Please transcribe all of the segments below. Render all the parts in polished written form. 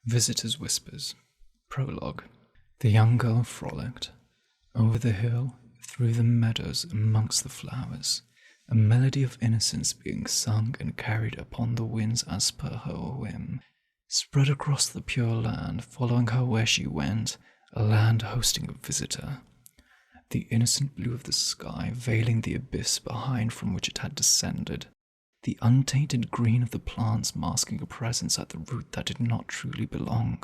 Visitor's Whispers. Prologue. The young girl frolicked over the hill, through the meadows, amongst the flowers, a melody of innocence being sung and carried upon the winds as per her whim, spread across the pure land, following her where she went, a land hosting a visitor. The innocent blue of the sky veiling the abyss behind from which it had descended, the untainted green of the plants masking a presence at the root that did not truly belong,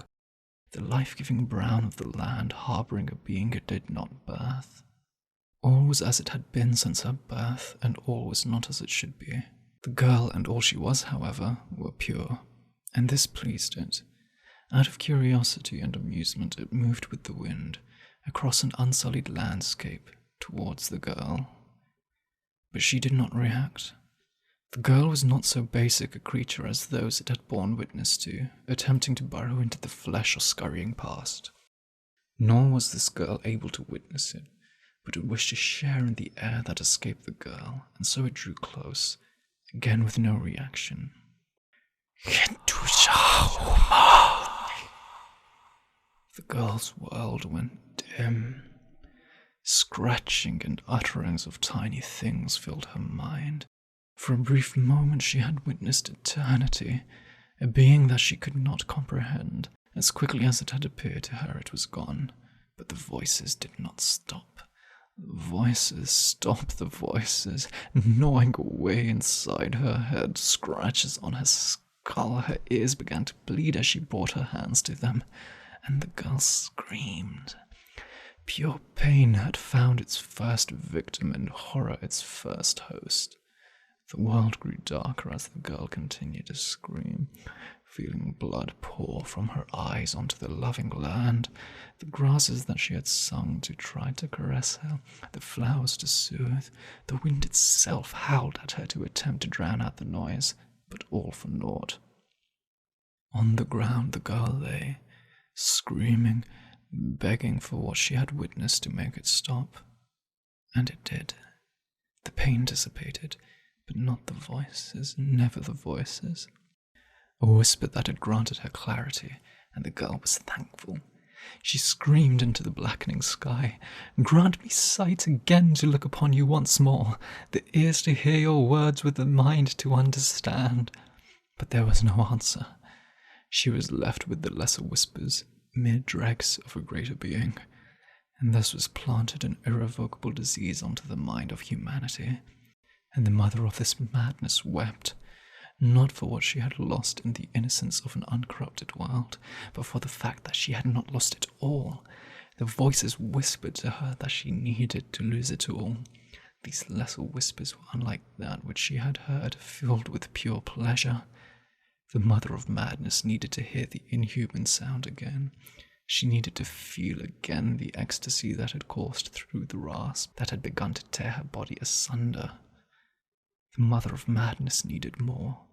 the life-giving brown of the land harbouring a being it did not birth. All was as it had been since her birth, and all was not as it should be. The girl and all she was, however, were pure, and this pleased it. Out of curiosity and amusement it moved with the wind, across an unsullied landscape, towards the girl. But she did not react. The girl was not so basic a creature as those it had borne witness to, attempting to burrow into the flesh or scurrying past. Nor was this girl able to witness it, but it wished to share in the air that escaped the girl, and so it drew close, again with no reaction. The girl's world went dim. Scratching and utterings of tiny things filled her mind. For a brief moment she had witnessed eternity, a being that she could not comprehend. As quickly as it had appeared to her, it was gone. But the voices did not stop. The voices stopped the voices, gnawing away inside her head, scratches on her skull. Her ears began to bleed as she brought her hands to them, and the girl screamed. Pure pain had found its first victim and horror its first host. The world grew darker as the girl continued to scream, feeling blood pour from her eyes onto the loving land, the grasses that she had sung to try to caress her, the flowers to soothe, the wind itself howled at her to attempt to drown out the noise, but all for naught. On the ground the girl lay, screaming, begging for what she had witnessed to make it stop. And it did. The pain dissipated, but not the voices, never the voices. A whisper that had granted her clarity, and the girl was thankful. She screamed into the blackening sky, "Grant me sight again to look upon you once more, the ears to hear your words with the mind to understand." But there was no answer. She was left with the lesser whispers, mere dregs of a greater being, and thus was planted an irrevocable disease onto the mind of humanity. And the mother of this madness wept, not for what she had lost in the innocence of an uncorrupted world, but for the fact that she had not lost it all. The voices whispered to her that she needed to lose it all. These lesser whispers were unlike that which she had heard, filled with pure pleasure. The mother of madness needed to hear the inhuman sound again. She needed to feel again the ecstasy that had coursed through the rasp, that had begun to tear her body asunder. The mother of madness needed more.